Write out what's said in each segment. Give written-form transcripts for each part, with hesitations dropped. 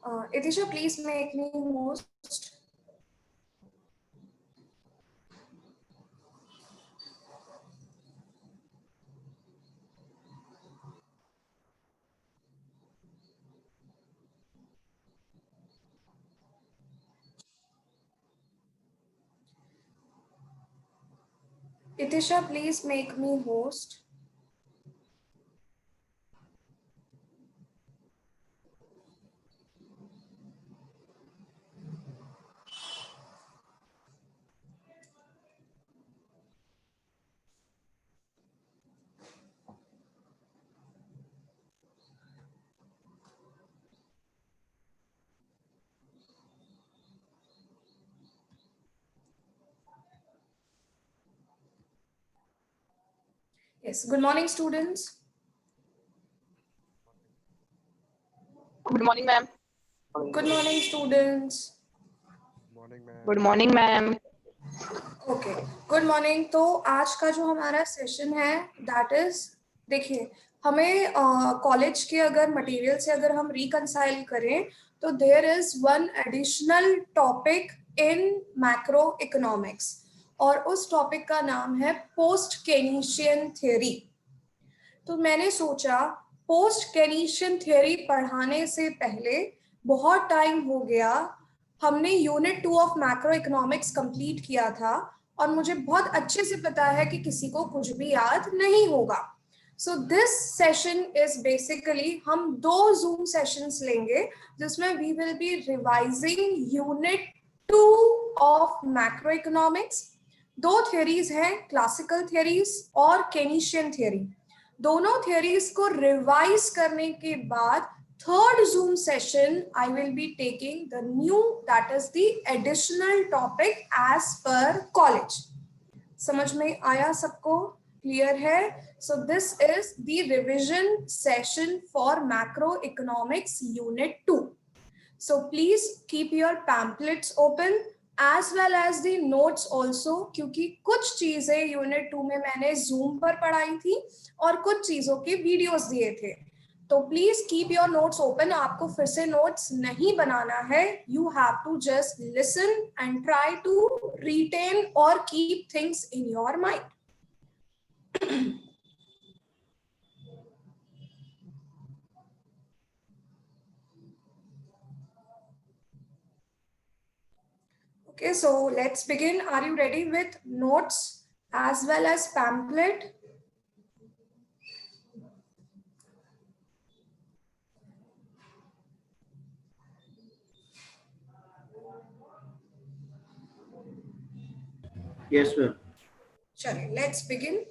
Itisha, please make me host. Itisha, please make me host. Yes, good morning, students. Good morning, ma'am. Good morning, students. Good morning, ma'am. Okay, good morning. तो आज का जो हमारा session है that is, देखिए हमें college के अगर मटेरियल से अगर हम रिकंसाइल करें तो there is one additional topic in macroeconomics और उस टॉपिक का नाम है पोस्ट केनीशियन थ्योरी। तो मैंने सोचा पोस्ट केनीशियन थ्योरी पढ़ाने से पहले बहुत टाइम हो गया, हमने unit 2 of macro economics complete किया था और मुझे बहुत अच्छे से पता है कि किसी को कुछ भी याद नहीं होगा। So this session is basically हम 2 जूम सेशंस लेंगे जिसमें we will be revising unit 2 of macroeconomics. 2 theories हैं, क्लासिकल थ्योरीज और केनीशियन थ्योरी। दोनों थ्योरीज को रिवाइज करने के बाद third zoom session I will be taking the new that is the additional topic as per college. समझ में आया सबको? क्लियर है? So this is the revision session for macro economics unit 2। So please keep your pamphlets open as well as the notes also, क्योंकि कुछ चीजें unit 2 में मैंने जूम पर पढ़ाई थी और कुछ चीजों के वीडियोस दिए थे। तो please keep your notes open. आपको फिर से नोट्स नहीं बनाना है, you have to just listen and try to retain और keep things in your mind. Okay, so let's begin. Are you ready with notes as well as pamphlet? Yes, ma'am. Chale, let's begin.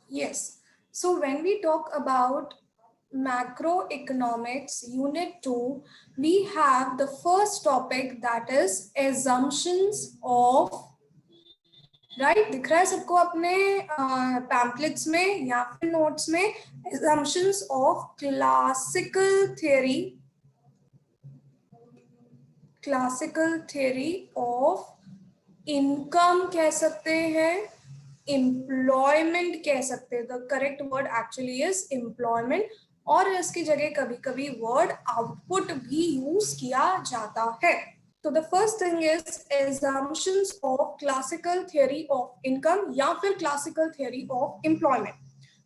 Yes. So when we talk about macroeconomics unit 2, we have the first topic that is assumptions of, right? दिख रहा है सबको अपने pamphlets में या फिर notes में? assumptions of classical theory of income कह सकते हैं, एम्प्लॉयमेंट कह सकते हैं। The correct word actually is employment, और इसकी जगह कभी कभी वर्ड आउटपुट भी यूज किया जाता है। तो the first thing is assumptions of classical theory of income या फिर क्लासिकल थियरी ऑफ एम्प्लॉयमेंट।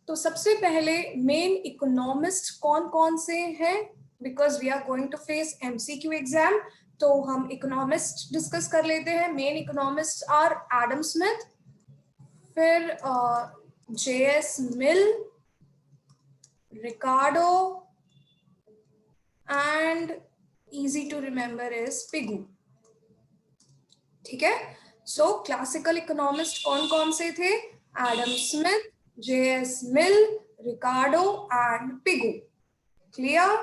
तो सबसे पहले मेन इकोनॉमिस्ट कौन कौन से हैं, because we are going to face MCQ exam, तो हम इकोनॉमिस्ट डिस्कस कर लेते हैं। Main economist are Adam Smith, फिर J.S. Mill, Ricardo and easy to remember is Pigou. ठीक है, सो क्लासिकल इकोनॉमिस्ट कौन कौन से थे? Adam Smith, J.S. Mill, Ricardo and Pigou. Clear?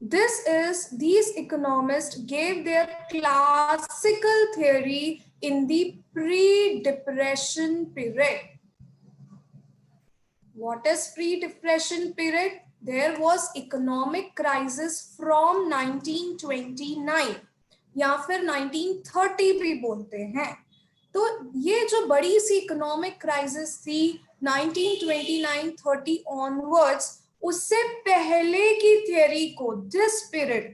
these economists gave their classical theory in the pre-depression period. What is pre-depression period? There was economic crisis from 1929 या फिर 1930 भी बोलते हैं. तो ये जो बड़ी सी इकोनॉमिक क्राइसिस थी 1929-30 ऑनवर्ड्स, उससे पहले की थियरी को, this period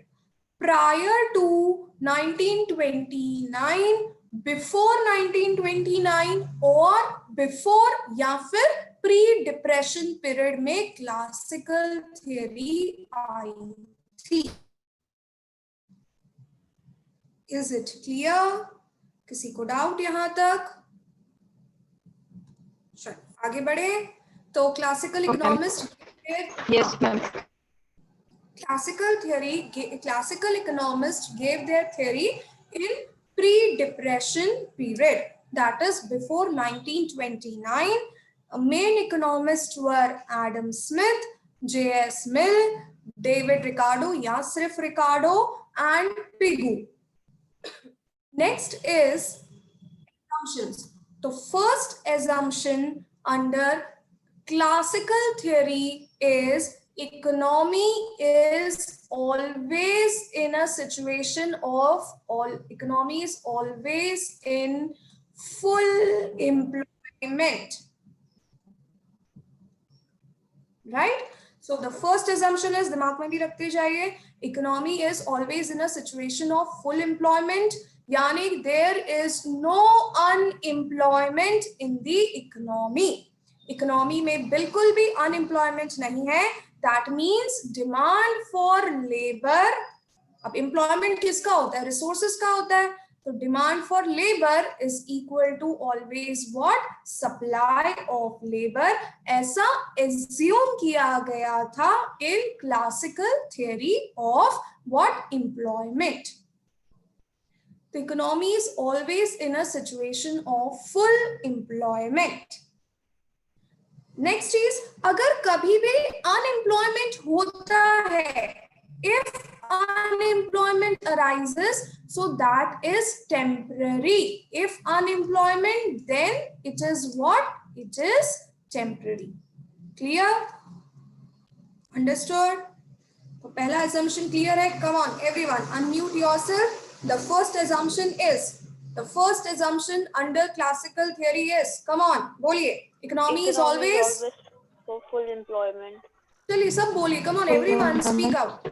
prior to 1929, before 1929 और बिफोर या फिर प्री डिप्रेशन पीरियड में क्लासिकल थियरी आई थी. Is it clear? किसी को डाउट यहां तक? चलो आगे बढ़े. तो classical economist, Yes, ma'am. classical economists gave their theory in pre-depression period, that is before 1929. Main economists were Adam Smith, J.S. Mill, David Ricardo या सिर्फ Ricardo, and Pigou. Next is assumptions. The first assumption under classical theory is economy is always in a situation of economy is always in full employment, right? So the first assumption is, दिमाग में भी रखते जाइए, economy is always in a situation of full employment, यानी there is no unemployment in the economy. Economy में बिल्कुल भी unemployment नहीं है. That means demand for labour. अब एम्प्लॉयमेंट किसका होता है? रिसोर्सेज का होता है. तो demand for labour is equal to always what? Supply of labour. ऐसा एज्यूम किया गया था in classical theory of what? Employment. The economy is always in a situation of full employment. Next is, अगर कभी भी unemployment होता है, if unemployment arises, so that is temporary. If unemployment, then it is what? It is temporary. Clear? Understood? तो पहला assumption clear है? Come on, everyone, unmute yourself. The first assumption under classical theory is, come on, बोलिए. Economy is always for full employment. चलिए सब बोलिए. Come on, everyone, speak out.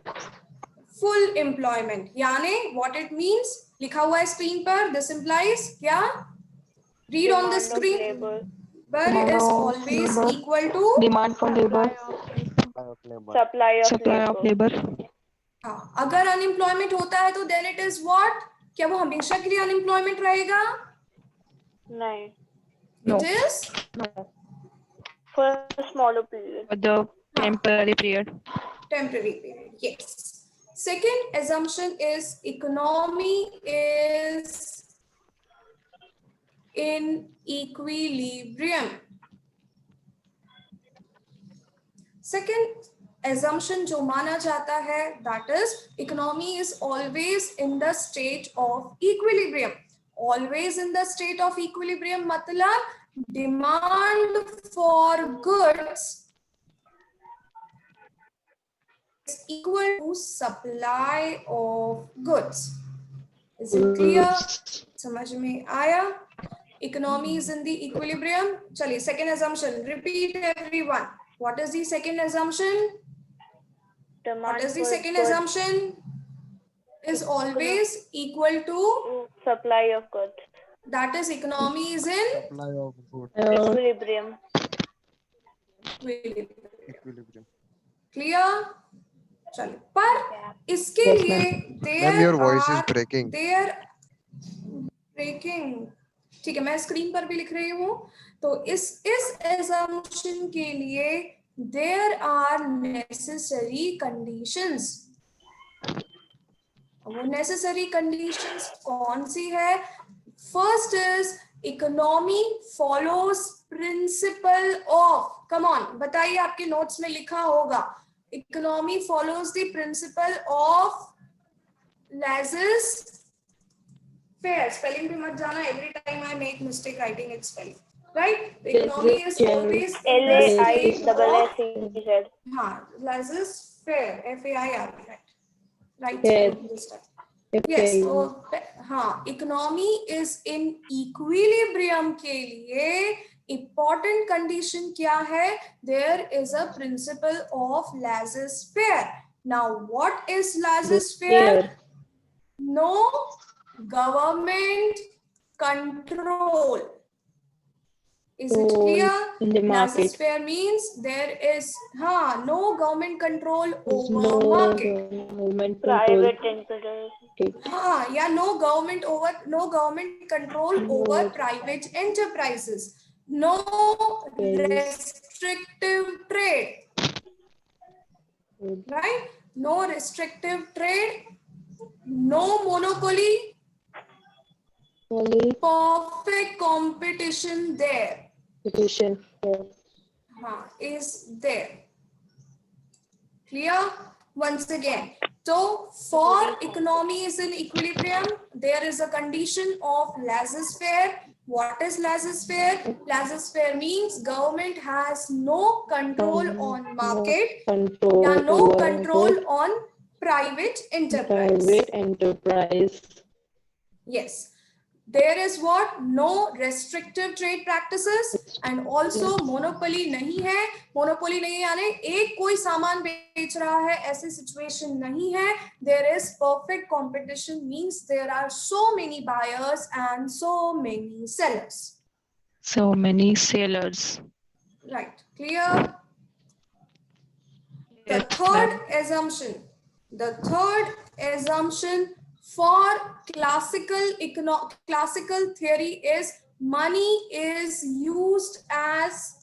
Full employment. यानी what it means? लिखा हुआ है screen पर. This implies क्या? Read on the screen. Labor is always equal to Demand for labor. Supply of labor. हाँ, अगर अनएम्प्लॉयमेंट होता है तो देन इट इज व्हाट? क्या वो हमेशा के लिए अनएम्प्लॉयमेंट रहेगा? नहीं. It is For a smaller period. For the temporary period. Temporary period. Yes. Second assumption is economy is in equilibrium. Second assumption जो माना जाता है, that is economy is always in the state of equilibrium. Always in the state of equilibrium मतलब demand for goods is equal to supply of goods. Is it clear? समझ में आया? Economy is in the equilibrium. चलिए second assumption. Repeat everyone. What is the second assumption? What is the second assumption? Is always equal to supply of goods. That is economy is in Supply of goods. Equilibrium. Equilibrium. Clear? चलिए, पर इसके लिए Ma'am, your voice is breaking. breaking. ठीक है, मैं screen पर भी लिख रही हूँ. तो इस assumption के लिए there are necessary conditions. वो necessary conditions कौन सी है? First is economy follows principle of. Come on, बताइए, आपके नोट्स में लिखा होगा. economy follows the principle of laissez-faire. Spelling पे मत जाना. Every time I make mistake writing its spelling. Right? The economy is always in the state of LAISSEZ. हाँ, laissez-faire, FAIR, right? Right. Fair. This time. Yes. So हाँ, economy is in equilibrium के लिए important condition क्या है? There is a principle of laissez-faire. Now, what is laissez-faire? No government control. Is it clear? in the market. Laissez-faire means there is no government control over No market. government control. Private enterprise. No government control over private enterprises. No restrictive trade. Right? No restrictive trade. No monopoly. Only Perfect competition there. petition. Is there. Clear? Once again. So, for economy is in equilibrium, there is a condition of laissez-faire. What is laissez-faire? Laissez-faire means government has no control on market, Control. no over control on private enterprise. Private enterprise. Yes. There is what? No restrictive trade practices and also monopoly नहीं है. Monopoly नहीं यानी एक कोई सामान बेच रहा है ऐसी situation नहीं है. There is perfect competition means there are so many buyers and so many sellers. So many sailors. Right. Clear? The third assumption for classical theory is money is used as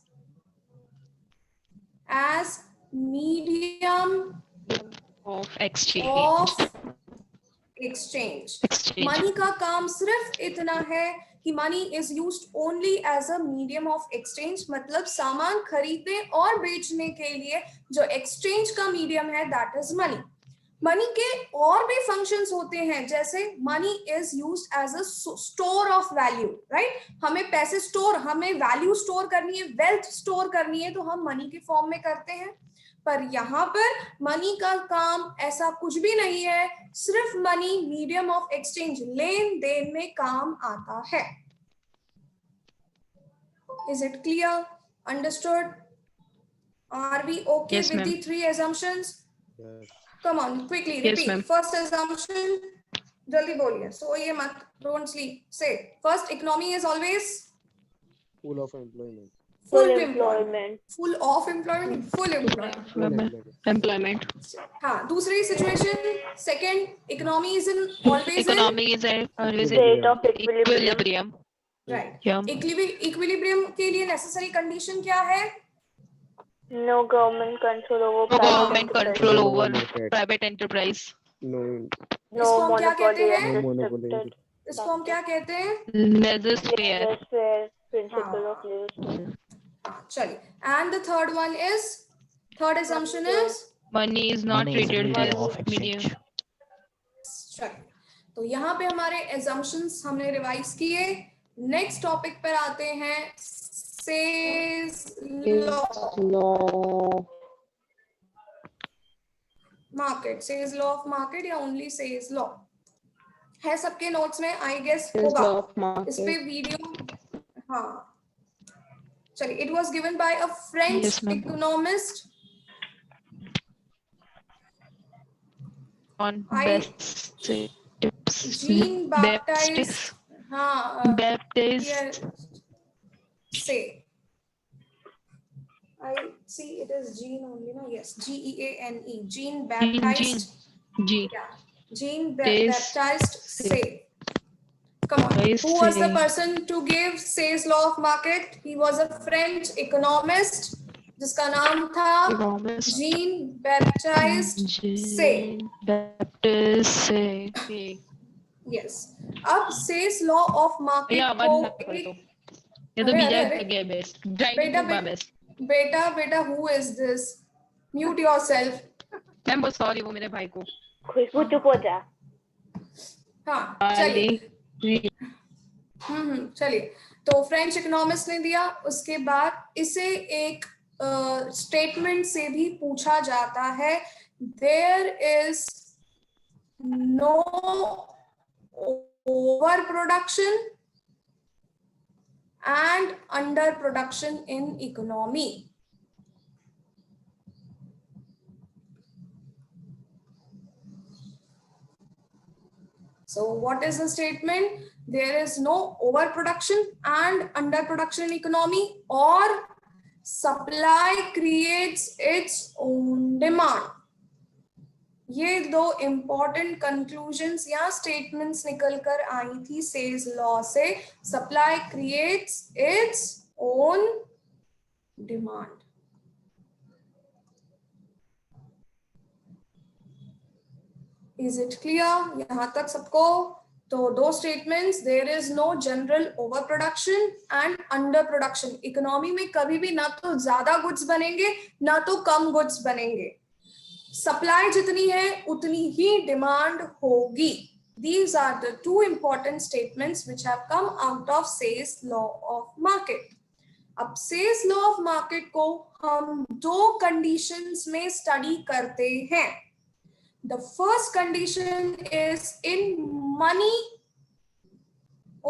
medium Of exchange. Money का काम सिर्फ इतना है कि money is used only as a medium of exchange. मतलब सामान खरीदने और बेचने के लिए जो exchange का medium है, that is money. मनी के और भी फंक्शंस होते हैं, जैसे money is used as a store of value. Right? हमें पैसे हमें वैल्यू स्टोर करनी है, वेल्थ स्टोर करनी है, तो हम मनी के फॉर्म में करते हैं. पर यहाँ पर मनी का काम ऐसा कुछ भी नहीं है. सिर्फ मनी मीडियम ऑफ एक्सचेंज, लेन देन में काम आता है. Is it clear? Understood? Are we okay with the three assumptions? Yes. Come on, quickly repeat. ma'am. First assumption, jaldi boliye. सोइए मत, don't sleep. Say, first economy is always Full of employment. Full employment. Full of employment, full employment. Full employment. Employment. हाँ, दूसरी situation, second, economy is in always Economy is always in State of equilibrium. equilibrium. in right. Yeah. Equilibrium के लिए necessary condition क्या है? No government control over No private government enterprise. control over Market. private enterprise. No. No इसको हम क्या कहते monopoly हैं? and No monopoly. restricted. इसको हम क्या कहते हैं? Laissez-faire. Laissez-faire principle of laissez-faire. चलिए. And the third one is, third assumption is Money is not Money is treated medium of as medium. exchange. चलिए. तो यहाँ पे हमारे assumptions हमने रिवाइज किए. नेक्स्ट टॉपिक पर आते हैं. Say's law. Law. Market. Say's law of market या only Say's law है सबके नोट्स में, आई गेस Say's होगा. law of market. इस पे वीडियो, हाँ चलिए. It was given by a French Yes, ma'am. Economist. On I- best tips. Jean Baptiste. Baptiste. हाँ Baptiste. say. I see it is Jean only, no? Yes, G-E-A-N-E. Jean Baptiste. G. Yeah. Jean Taste. Baptiste say. Come on. Taste Who was the say. person to give Say's law of market? He was a French economist जिसका नाम था Economist. Jean Baptiste say. Baptiste say. Yes. अब Say's law of market Yeah, को one कर दो. ये तो अरे, बीजा अरे, गया बेस्ट. Driving बेटा, to my best. बेटा who is this? Mute yourself. Ma'am वो सॉरी, वो मेरे भाई को खुशबू चुप हो जा। हाँ चलिए। गाली चलिए, तो फ्रेंच इकोनॉमिस्ट ने दिया, उसके बाद इसे एक स्टेटमेंट से भी पूछा जाता है, there is no over production and under production in economy. So what is the statement? There is no overproduction and underproduction in economy, or supply creates its own demand. ये दो important conclusions या statements निकल कर आई थी sales law से। Supply creates its own demand. Is it clear? यहाँ तक सबको? तो दो statements, there is no general over production and under production. Economy में कभी भी ना तो ज्यादा गुड्स बनेंगे ना तो कम गुड्स बनेंगे। सप्लाई जितनी है उतनी ही डिमांड होगी। These are the two important statements which have come out of Say's law of market. अब Say's law of market को हम दो कंडीशंस में स्टडी करते हैं। The first condition is in money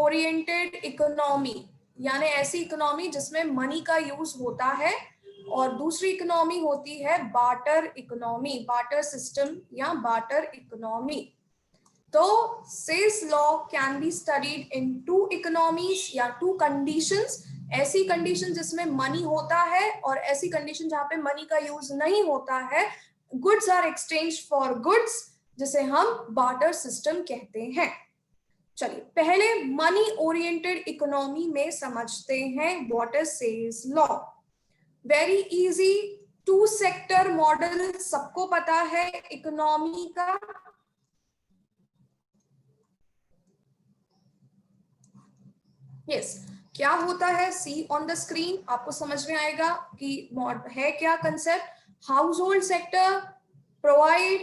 oriented economy, यानी ऐसी इकोनॉमी जिसमें मनी का यूज होता है, और दूसरी इकोनॉमी होती है बार्टर इकोनॉमी, बार्टर सिस्टम या बार्टर इकोनॉमी। तो Say's law can be studied in two economies या two conditions। ऐसी कंडीशन जिसमें मनी होता है और ऐसी कंडीशन जहां पे मनी का यूज नहीं होता है, goods are exchange for goods, जिसे हम बार्टर सिस्टम कहते हैं। चलिए पहले मनी ओरिएंटेड इकोनॉमी में समझते हैं what is sales law. Very easy, two sector model सबको पता है इकोनॉमी का। यस, क्या होता है, सी ऑन द स्क्रीन, आपको समझ में आएगा कि है क्या concept. Household sector provide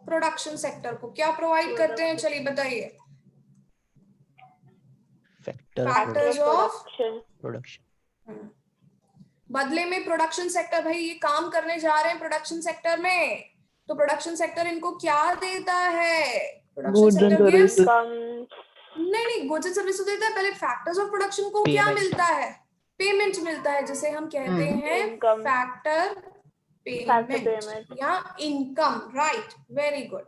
production sector को क्या प्रोवाइड करते हैं, चलिए बताइए। Factors of production. बदले में प्रोडक्शन सेक्टर, भाई ये काम करने जा रहे हैं प्रोडक्शन सेक्टर में, तो प्रोडक्शन सेक्टर इनको क्या देता है? प्रोडक्शन सेक्टर गिव्स, नहीं गुड्स एंड सर्विसेज देता है। पहले फैक्टर्स ऑफ प्रोडक्शन को क्या मिलता है? पेमेंट मिलता है, जिसे हम कहते हैं फैक्टर पेमेंट या इनकम। Right, very good.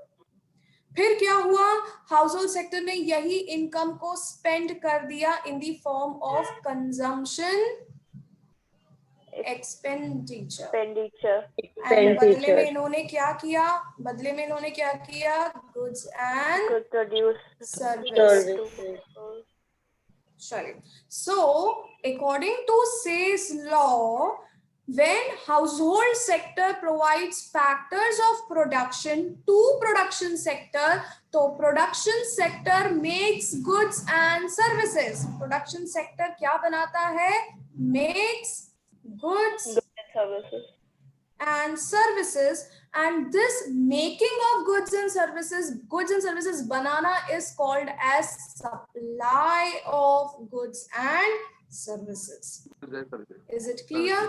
फिर क्या हुआ, हाउस होल्ड सेक्टर ने यही इनकम को स्पेंड कर दिया in the form of consumption expenditure. बदले में इन्होंने क्या किया? Goods and service. So according to Say's law, when household sector provides factors of production to production sector, तो production sector makes goods and services। production sector क्या बनाता है? makes goods and services, and this making of goods and services banana is called as supply of goods and services। is it clear?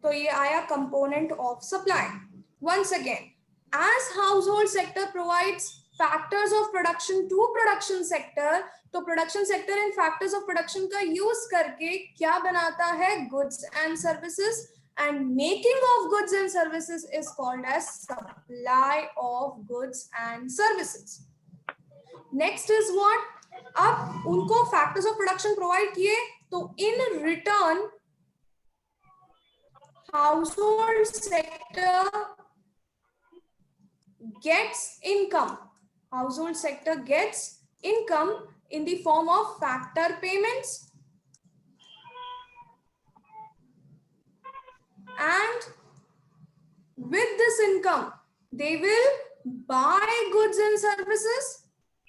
तो ये आया component of supply। once again, as household sector provides factors of production to production sector, तो production sector in factors of production का use करके क्या बनाता है? goods and services, and making of goods and services is called as supply of goods and services। next is what? अब उनको factors of production provide किए, तो in return household sector gets income। household sector gets income in the form of factor payments, and with this income they will buy goods and services,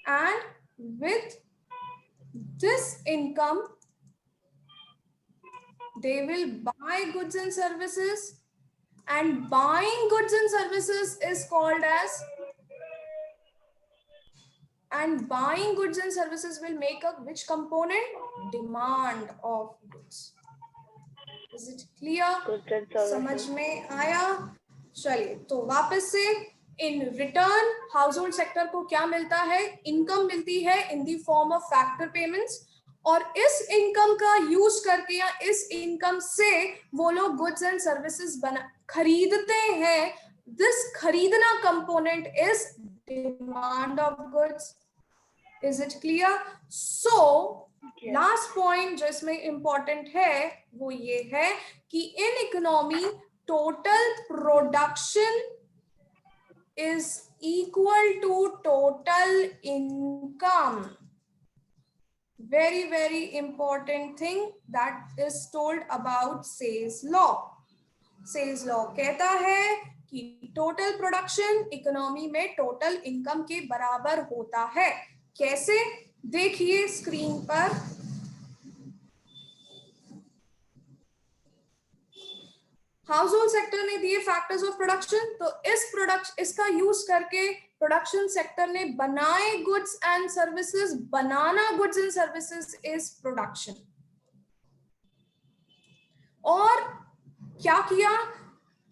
and with this income they will buy goods and services, and buying goods and services is called as, and buying goods and services will make up which component? Demand of goods. Is it clear? Goods and services. समझ में आया? चलिए, तो वापस से in return house hold sector को क्या मिलता है? इनकम मिलती है in the form of factor payments, और इस इनकम का यूज करके या इस इनकम से वो लोग गुड्स एंड सर्विसेज खरीदते हैं. दिस खरीदना component is demand of goods. Is it clear? So last point जो इसमें इंपॉर्टेंट है वो ये है कि in economy total production is equal to total income. Very, very important thing that is told about Say's law. Say's law कहता है कि total production इकोनॉमी में total income के बराबर होता है. कैसे? देखिए स्क्रीन पर. हाउस होल्ड सेक्टर ने दिए फैक्टर्स ऑफ प्रोडक्शन, तो इसका यूज करके प्रोडक्शन सेक्टर ने बनाए goods and services. Banana goods and services is production. और क्या किया?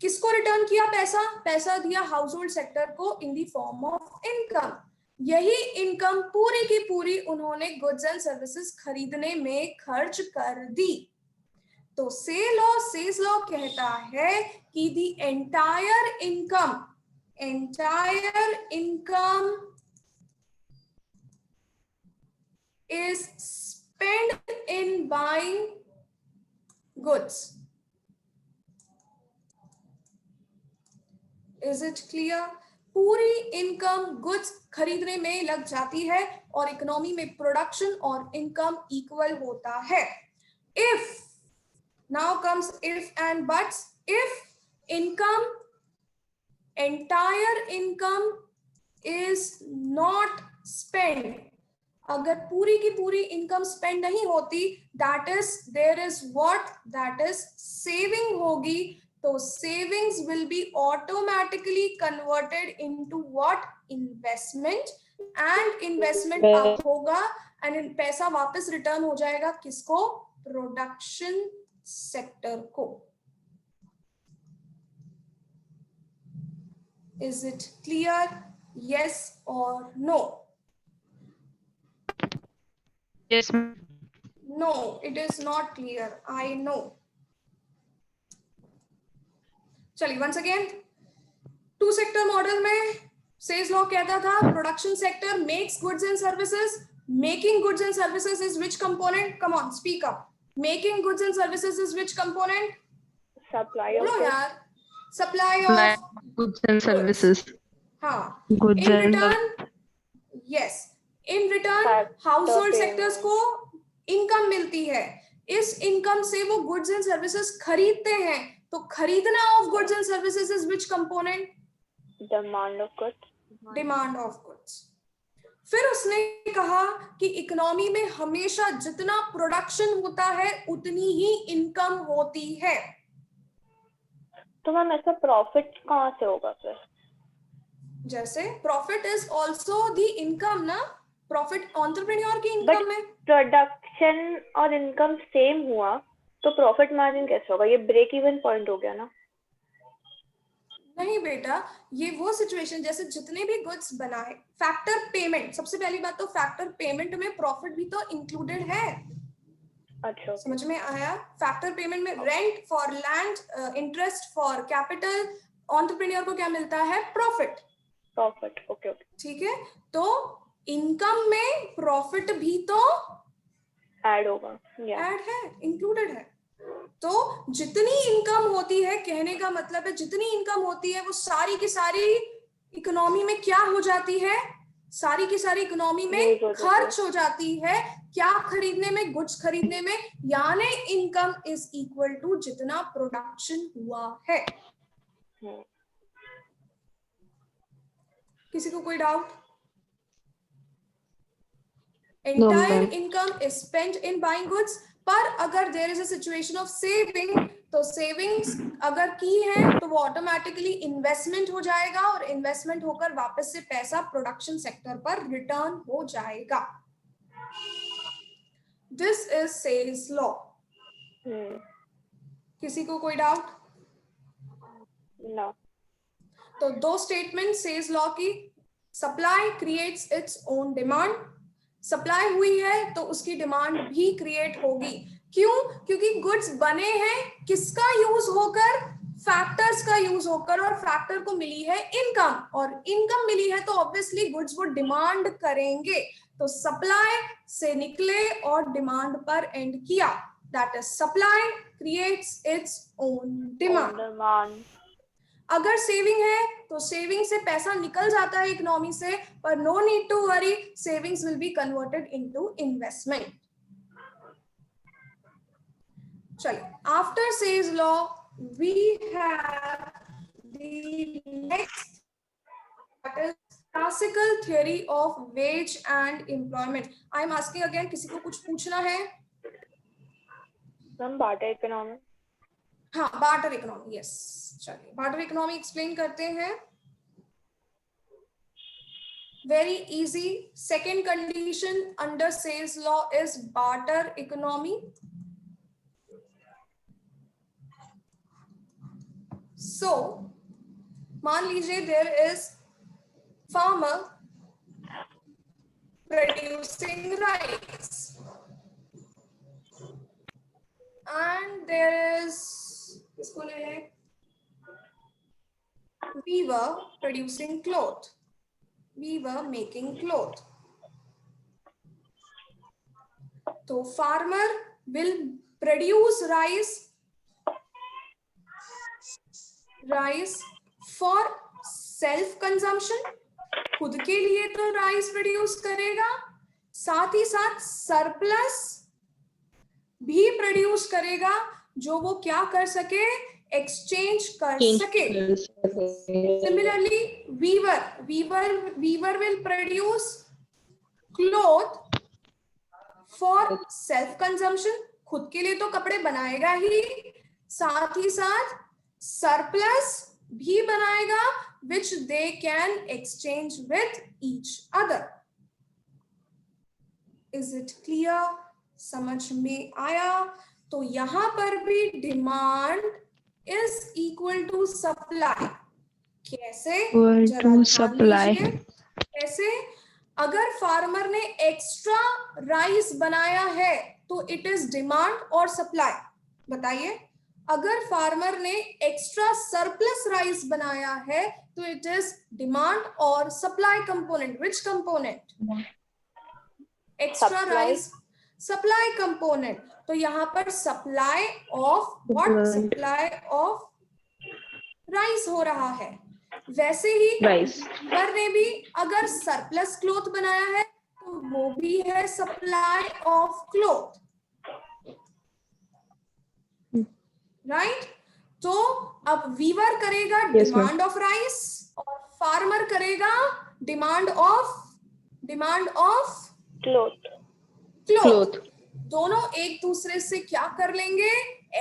किसको रिटर्न किया पैसा? पैसा दिया हाउस होल्ड सेक्टर को in the form of income. यही इनकम पूरी की पूरी उन्होंने गुड्स एंड सर्विसेज खरीदने में खर्च कर दी. तो सेज लॉ कहता है कि the entire income is spend in buying goods. Is it clear? पूरी इनकम गुड्स खरीदने में लग जाती है और इकोनॉमी में प्रोडक्शन और इनकम इक्वल होता है. If now comes if and buts. If income, entire income is not spent, अगर पूरी की पूरी इनकम स्पेंड नहीं होती, that is there is what, that is saving होगी. तो savings will be automatically converted into what? Investment. and investment up होगा and पैसा वापस रिटर्न हो जाएगा किसको? प्रोडक्शन सेक्टर को. Is it clear? Yes or no? Yes. No, it is not clear. I know. चलिए once again, two sector model में Say's law कहता था production sector makes goods and services. Making goods and services is which component? Come on, speak up. Making goods and services is which component? Supply of बोलो goods. यार. Supply Like of goods and services. हाँ. Goods In and return, yes. In return, Factor household payment. sectors को income मिलती है. इस income से वो goods and services खरीदते हैं. तो खरीदना of goods and services is which component? Demand of goods. Demand of goods. फिर उसने कहा कि इकोनॉमी में हमेशा जितना प्रोडक्शन होता है उतनी ही इनकम होती है. तो मैम ऐसा प्रॉफिट कहाँ से होगा फिर? जैसे profit is also the income ना. प्रॉफिट एंटरप्रेन्योर की इनकम है. प्रोडक्शन और इनकम सेम हुआ तो प्रॉफिट मार्जिन कैसे होगा? ये ब्रेक इवन पॉइंट हो गया ना. नहीं बेटा, ये वो सिचुएशन जैसे जितने भी गुड्स बनाए, फैक्टर पेमेंट, सबसे पहली बात तो फैक्टर पेमेंट में प्रॉफिट भी तो इंक्लूडेड है. अच्छा. समझ में आया? फैक्टर पेमेंट में rent for land, interest for capital, entrepreneur को क्या मिलता है? प्रॉफिट. प्रॉफिट. Okay okay. ठीक है. तो इनकम में प्रॉफिट भी तो ऐड होगा. ऐड है, इंक्लूडेड है. तो जितनी इनकम होती है, कहने का मतलब है जितनी इनकम होती है वो सारी की सारी इकोनॉमी में क्या हो जाती है? सारी की सारी इकोनॉमी में खर्च हो जाती है. क्या खरीदने में? गुड्स खरीदने में. यानी इनकम इज इक्वल टू जितना प्रोडक्शन हुआ है. किसी को कोई doubt? Entire income is spent in buying goods. पर अगर there is a situation of saving, तो सेविंग्स अगर की है तो वो ऑटोमेटिकली इन्वेस्टमेंट हो जाएगा और इन्वेस्टमेंट होकर वापस से पैसा प्रोडक्शन सेक्टर पर रिटर्न हो जाएगा. This is sales law. किसी को कोई डाउट? No. तो दो स्टेटमेंट सेल्स लॉ की. Supply creates its own demand. Supply हुई है तो उसकी डिमांड भी क्रिएट होगी. क्यों? क्योंकि गुड्स बने हैं किसका यूज होकर? फैक्टर्स का यूज होकर, और फैक्टर को मिली है इनकम, और इनकम मिली है तो ऑब्वियसली गुड्स वो डिमांड करेंगे. तो सप्लाई से निकले और डिमांड पर एंड किया. That is supply creates its own demand. Demand. अगर सेविंग है तो सेविंग से पैसा निकल जाता है इकोनॉमी से, पर no need to worry, savings will be converted into investment. चलिए, after sales law we have the next, that is classical theory of wage and employment. I am asking again, किसी को कुछ पूछना है? From barter economy. हाँ, barter economy. Yes, चलिए barter economy explain करते हैं. Very easy. Second condition under sales law is barter economy. So, मान लीजिए there is farmer producing rice, and there is इसको ले लें, weaver producing cloth. Weaver making cloth. तो farmer will produce rice for self consumption. खुद के लिए तो राइस प्रोड्यूस करेगा, साथ ही साथ सरप्लस भी प्रोड्यूस करेगा जो वो क्या कर सके? एक्सचेंज कर सके. Similarly, weaver will produce cloth for self consumption. खुद के लिए तो कपड़े बनाएगा ही, साथ ही साथ सरप्लस भी बनाएगा which they can exchange with each other. Is it clear? समझ में आया? तो यहां पर भी demand is equal to supply. कैसे? जरा ध्यान दीजिए. कैसे? अगर फार्मर ने एक्स्ट्रा राइस बनाया है तो इट इज डिमांड और सप्लाई. बताइए, अगर फार्मर ने एक्स्ट्रा सरप्लस राइस बनाया है तो इट इज डिमांड और सप्लाई कंपोनेंट. विच component? Extra rice supply component. तो यहां पर supply of what? Supply of rice हो रहा है. वैसे ही वीवर ने भी अगर सरप्लस क्लॉथ बनाया है तो वो भी है सप्लाई ऑफ क्लॉथ. राइट? तो अब वीवर करेगा डिमांड ऑफ राइस और फार्मर करेगा डिमांड ऑफ क्लॉथ. दोनों एक दूसरे से क्या कर लेंगे?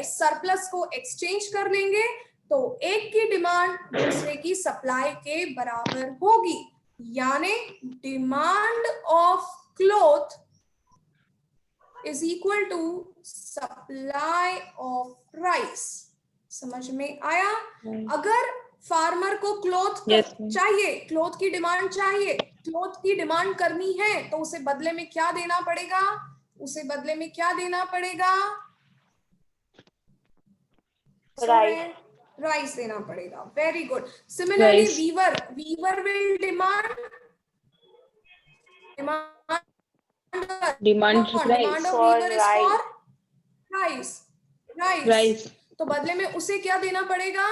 सरप्लस को एक्सचेंज कर लेंगे. तो एक की डिमांड दूसरे की सप्लाई के बराबर होगी, यानी demand of cloth is equal to supply of rice. समझ में आया? अगर फार्मर को क्लॉथ चाहिए, क्लॉथ की डिमांड चाहिए, क्लॉथ की डिमांड करनी है तो उसे बदले में क्या देना पड़ेगा? उसे बदले में क्या देना पड़ेगा? राइस देना पड़ेगा. Very good. Similarly weaver will demand of weaver is for rice. तो बदले में उसे क्या देना पड़ेगा?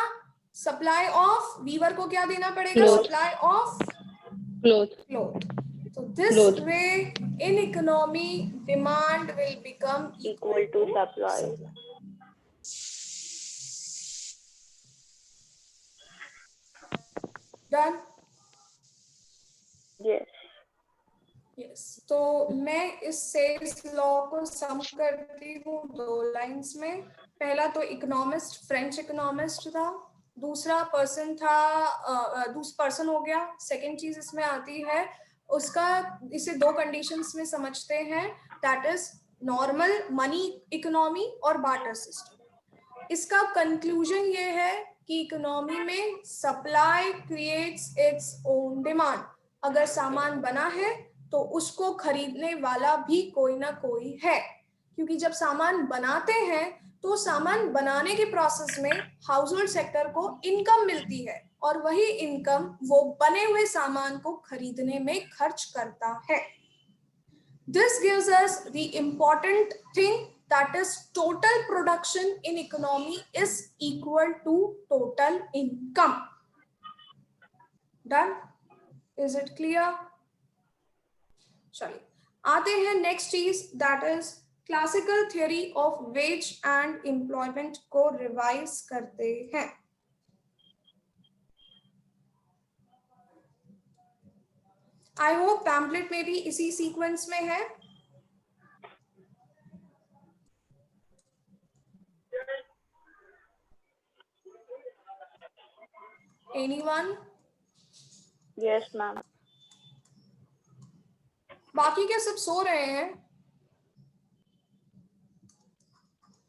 सप्लाई ऑफ, वीवर को क्या देना पड़ेगा? Supply of cloth. So this way in economy demand will become equal to supply. Done? Yes. Yes तो मैं इस सेल्स लॉ को सम करती हूँ 2 लाइंस में। पहला तो इकोनॉमिस्ट, फ्रेंच इकोनॉमिस्ट था, दूसरा पर्सन था, दूसरा पर्सन हो गया। सेकंड चीज इसमें आती है उसका, इसे 2 कंडीशंस में समझते हैं, that is normal money economy और बार्टर सिस्टम। इसका कंक्लूजन ये है कि इकोनॉमी में supply creates its own demand. अगर सामान बना है तो उसको खरीदने वाला भी कोई ना कोई है, क्योंकि जब सामान बनाते हैं तो सामान बनाने के प्रोसेस में हाउस होल्ड सेक्टर को इनकम मिलती है और वही इनकम वो बने हुए सामान को खरीदने में खर्च करता है। This gives us the important thing, that is total production in economy is equal to total income. Done? Is it clear? चलिए आते हैं नेक्स्ट चीज, that is classical theory of wage and employment को रिवाइज करते हैं। I hope pamphlet में भी इसी सीक्वेंस में है। एनीवन? Yes ma'am. बाकी क्या सब सो रहे हैं?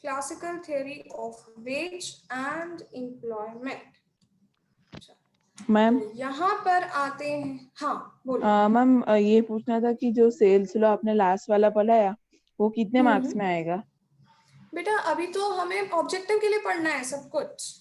Classical theory of wage and employment. Ma'am यहाँ पर आते हैं, हाँ बोलो। मैम ये पूछना था कि जो सेल्स लॉ आपने लास्ट वाला पढ़ाया वो कितने मार्क्स में आएगा? बेटा अभी तो हमें ऑब्जेक्टिव के लिए पढ़ना है सब कुछ।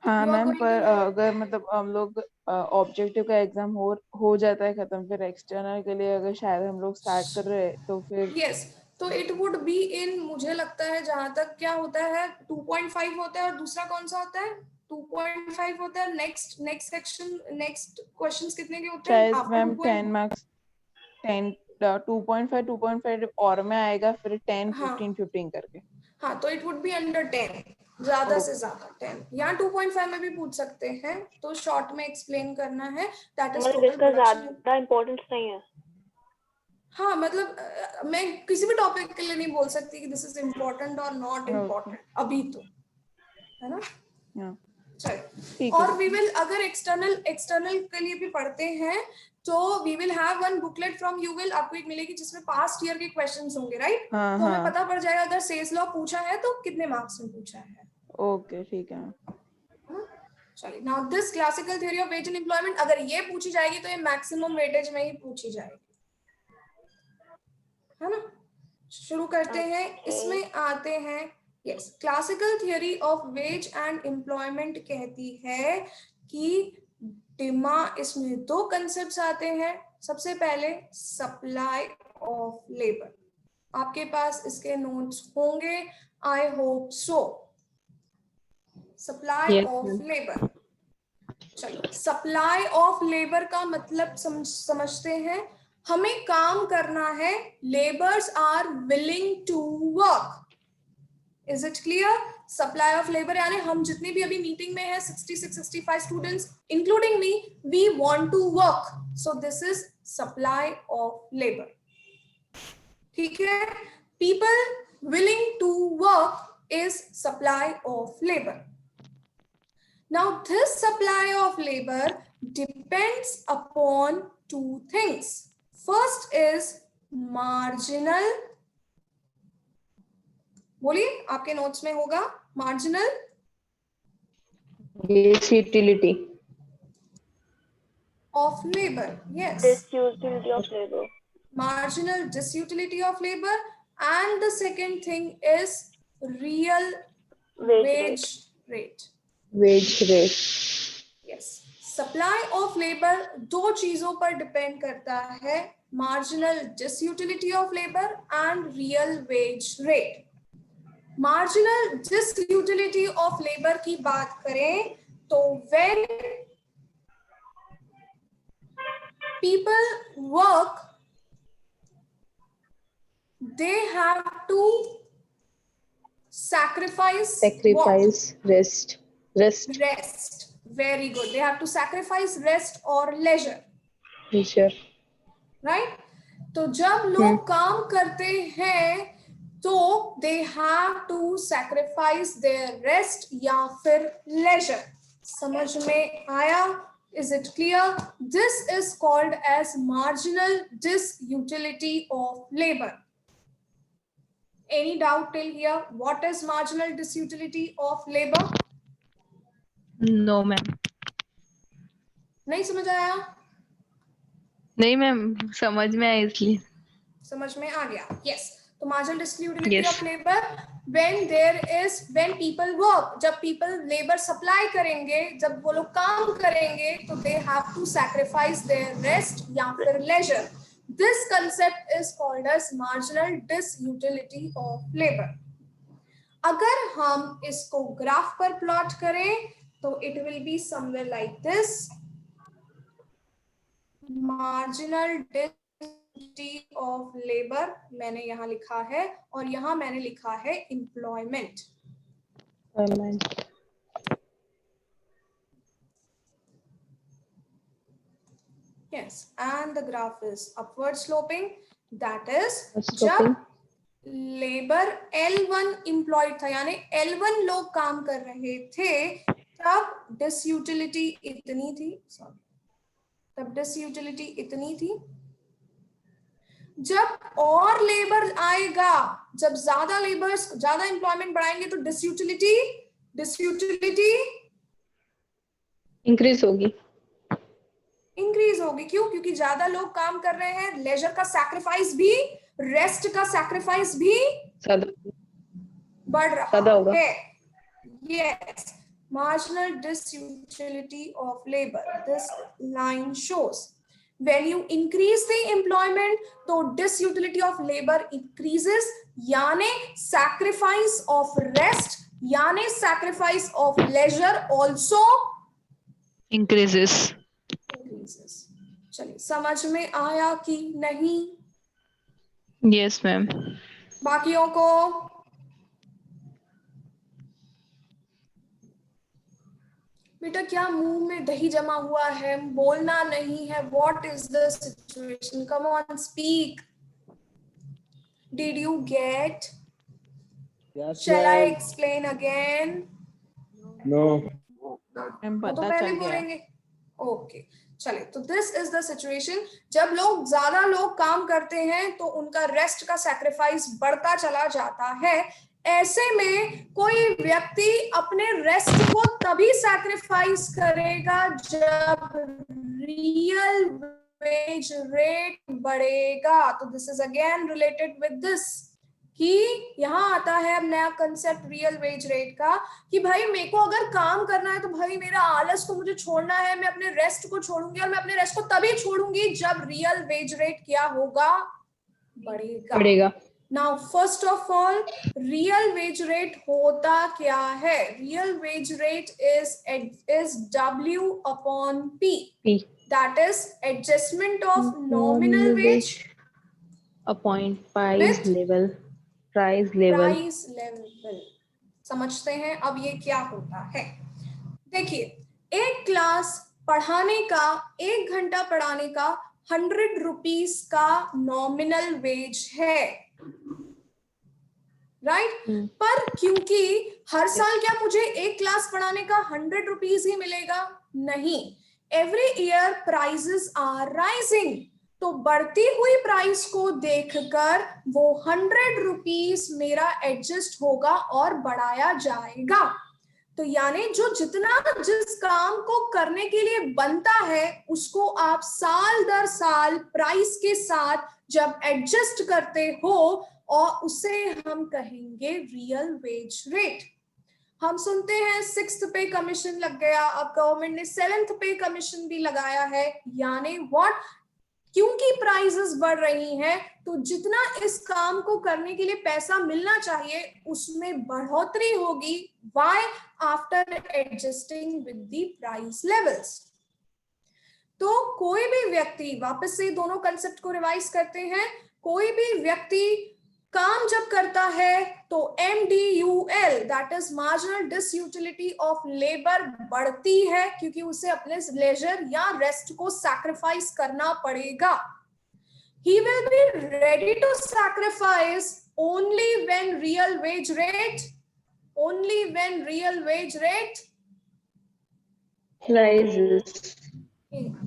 हाँ You are मैम, going पर to- अगर मतलब हम लोग ऑब्जेक्टिव का एग्जाम हो जाता है खत्म, फिर एक्सटर्नल के लिए अगर शायद हम लोग स्टार्ट कर रहे हैं तो फिर यस तो इट वुड बी इन, मुझे लगता है जहां तक क्या होता है 2.5 होता है और दूसरा कौन सा होता है 2.5 होता है। नेक्स्ट सेक्शन, नेक्स्ट क्वेश्चंस कितने के होते हैं? शायद मैम 10 मार्क्स 10 2.5 और में आएगा, फिर 10 हाँ 15 15 करके। हाँ तो इट वुड बी अंडर 10, ज्यादा से ज्यादा 10 या 2.5 में भी पूछ सकते हैं। तो शॉर्ट में एक्सप्लेन करना है, दैट इज मतलब टोटल इसका प्रोडक्शन। ज्यादा इम्पोर्टेंस नहीं है। हाँ मतलब मैं किसी भी टॉपिक के लिए नहीं बोल सकती कि दिस इज इम्पोर्टेंट और नॉट इम्पोर्टेंट अभी तो, है ना। हाँ चलिए, ठीक और है। वी विल अगर एक्सटर्नल के लिए भी पढ़ते हैं तो we will have one booklet from you will, आपको एक मिलेगी जिसमें पास्ट ईयर के क्वेश्चंस होंगे, राइट। हाँ तो हमें हाँ पता पड़ जाएगा अगर सेल्स लॉ पूछा है तो कितने मार्क्स में पूछा है। ओके ठीक है। चलिए, now this classical theory of wage and employment अगर ये पूछी जाएगी तो ये मैक्सिमम वेटेज में ही पूछी जाएगी, है ना। शुरू करते हैं। इसमें आते हैं, yes classical theory of wage and employment कहती है कि डिमांड, इसमें 2 कंसेप्ट्स आते हैं। सबसे पहले सप्लाई ऑफ लेबर, आपके पास इसके नोट्स होंगे, I hope so. Supply Yes, of ma'am. Labour, चलो सप्लाई ऑफ लेबर का मतलब समझते हैं। हमें काम करना है, labours are willing to work. Is it clear? Supply of labour यानी हम जितने भी अभी मीटिंग में है 66-65 students including me, we want to work, so this is supply of labour. ठीक है, people willing to work is supply of labour. Now this supply of labor depends upon 2 things. First is marginal, बोलिए आपके notes में होगा marginal Base utility. of labor. Yes, Disutility of labor. marginal disutility of labor, and the second thing is real wage rate. Wage rate. Yes, supply of labour 2 चीजों पर depend करता है, marginal disutility of labour and real wage rate. Marginal disutility of labour की बात करें तो when people work they have to sacrifice Rest. rest. Very good, they have to sacrifice rest or leisure, Leisure. right? तो जब लोग काम करते हैं तो they have to sacrifice their rest या फिर लेजर। समझ में आया? Is it clear? This is called as marginal disutility of labour. Any doubt till here? What is marginal disutility of labor? No ma'am. नहीं समझ आया? नहीं मैम, समझ में आया इसलिए। समझ में आ गया? Yes. तो marginal disutility Yes. of labor when people work, जब people labor supply करेंगे, जब वो लोग काम करेंगे तो they have to sacrifice their rest या फिर leisure. This concept is called as marginal disutility of labor. अगर हम इसको ग्राफ पर प्लॉट करें तो it will be somewhere like this. Marginal disutility of labor मैंने यहाँ लिखा है और यहाँ मैंने लिखा है employment. Yes, and the graph is upward sloping. That is जब लेबर L1 एम्प्लॉयड था, यानी L1 लोग काम कर रहे थे, तब डिसयूटिलिटी इतनी थी, तब डिसयूटिलिटी इतनी थी। जब और लेबर आएगा, जब ज्यादा लेबर्स, ज्यादा एम्प्लॉयमेंट बढ़ाएंगे तो डिसयूटिलिटी इंक्रीज होगी। इंक्रीज होगी। क्यों? क्योंकि ज्यादा लोग काम कर रहे हैं, लेजर का सैक्रिफाइस भी, रेस्ट का सैक्रिफाइस भी बढ़ रहा है। Yes, marginal disutility of labor. This line shows when you increase the employment, तो disutility of labor increases, यानी sacrifice of rest, यानी sacrifice of leisure also increases. चलिए, समझ में आया कि नहीं? Yes ma'am. बाकियों को? बेटा क्या मुंह में दही जमा हुआ है, बोलना नहीं है? What is the situation? Come on, speak. Did you get? Yes, Shall I ma'am. explain again? No. Ma'am वो तो पता पहले चल गया। बोलेंगे। ओके, चले। तो दिस इज द सिचुएशन, जब लोग ज्यादा लोग काम करते हैं तो उनका रेस्ट का सैक्रिफाइस बढ़ता चला जाता है। ऐसे में कोई व्यक्ति अपने रेस्ट को तभी सैक्रिफाइस करेगा जब रियल वेज रेट बढ़ेगा। तो this is again related with this, कि यहाँ आता है अब नया कंसेप्ट रियल वेज रेट का, कि भाई मेरे को अगर काम करना है तो भाई मेरा आलस को मुझे छोड़ना है, मैं अपने रेस्ट को छोड़ूंगी, और मैं अपने रेस्ट को तभी छोड़ूंगी जब रियल वेज रेट क्या होगा? बढ़ेगा। Now first of all, real wage rate होता क्या है? Real wage rate is W upon P. That is adjustment of nominal wage upon price level. समझते हैं अब ये क्या होता है? देखिए, एक क्लास पढ़ाने का, 1 घंटा पढ़ाने का 100 रुपीज का नॉमिनल वेज है, राइट? पर क्योंकि हर साल क्या मुझे एक क्लास पढ़ाने का 100 रुपीज ही मिलेगा? नहीं, every year prices are rising. तो बढ़ती हुई प्राइस को देखकर वो 100 रुपीज मेरा एडजस्ट होगा और बढ़ाया जाएगा। तो यानी जो जितना जिस काम को करने के लिए बनता है उसको आप साल दर साल प्राइस के साथ जब एडजस्ट करते हो, और उसे हम कहेंगे रियल वेज रेट। हम सुनते हैं 6th पे कमीशन लग गया, अब गवर्नमेंट ने 7th पे कमीशन भी लगाया है, यानी व्हाट? क्योंकि प्राइसेस बढ़ रही हैं तो जितना इस काम को करने के लिए पैसा मिलना चाहिए उसमें बढ़ोतरी होगी। Why? After adjusting with the price levels. तो कोई भी व्यक्ति, वापस से दोनों कंसेप्ट को रिवाइज करते हैं, कोई भी व्यक्ति काम जब करता है तो MDUL, that is marginal disutility of labour, बढ़ती है क्योंकि उसे अपने लेजर या रेस्ट को सैक्रिफाइस करना पड़ेगा। he will be ready to sacrifice only when real wage rate Rises.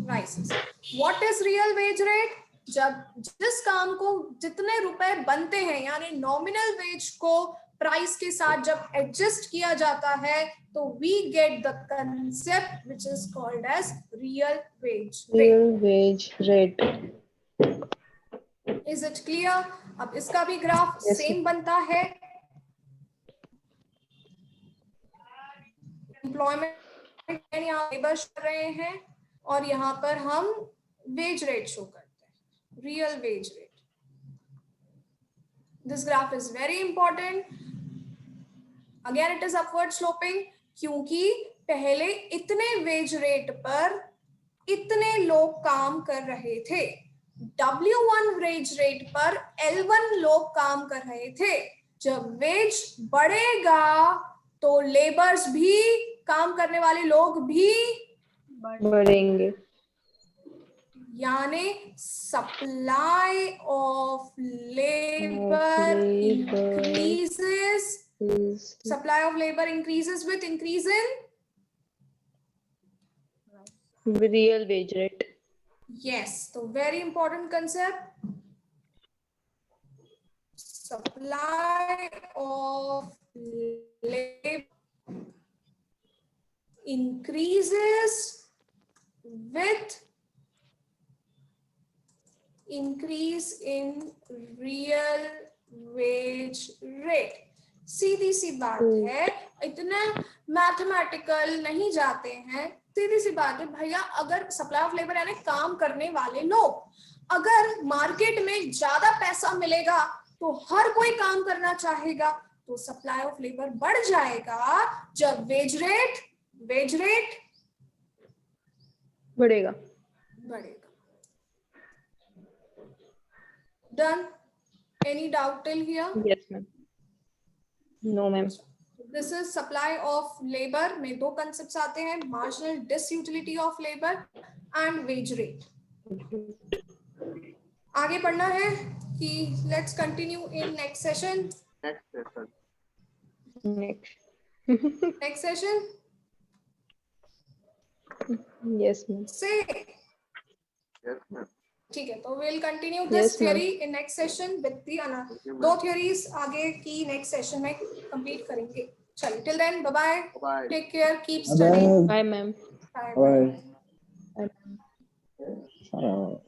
rises. What is real wage rate? जब जिस काम को जितने रुपए बनते हैं यानी नॉमिनल वेज को प्राइस के साथ जब एडजस्ट किया जाता है तो we get the concept which is called as real wage rate. Real wage rate. Is it clear? अब इसका भी ग्राफ Yes, सेम बनता है. एम्प्लॉयमेंट यहाँ लेबर शो कर रहे हैं और यहाँ पर हम वेज रेट शो करते हैं, real wage rate. This graph is very important. Again it is upward sloping क्योंकि पहले इतने वेज रेट पर इतने लोग काम कर रहे थे. W1 वेज रेट पर L1 लोग काम कर रहे थे. जब वेज बढ़ेगा तो लेबर्स भी, काम करने वाले लोग भी बढ़ेंगे. यानी supply of labour increases. Supply of labor increases with increase in Real wage rate. yes. So very important concept. Supply of labor increases with increase in real wage rate. सीधी सी बात है, इतना मैथमेटिकल नहीं जाते हैं. सीधी सी बात है भैया, अगर सप्लाई ऑफ लेबर यानी काम करने वाले लोग, अगर मार्केट में ज्यादा पैसा मिलेगा तो हर कोई काम करना चाहेगा, तो सप्लाई ऑफ लेबर बढ़ जाएगा. जब वेज रेट बढ़ेगा. बढ़ेगा. Done? Any doubt till here? Yes, ma'am. No, ma'am. This is supply of labour में दो कंसेप्ट्स आते हैं, marginal disutility of labour and wage rate. आगे पढ़ना है कि let's continue in next session. Next session Yes, ma'am. से ठीक है, तो will continue this Yes, ma'am. Theory in next session with the दो थियरीज आगे की नेक्स्ट सेशन में कंप्लीट करेंगे. चलिए, till then bye bye, take care, keep studying. Bye, ma'am. Bye. Bye. Bye.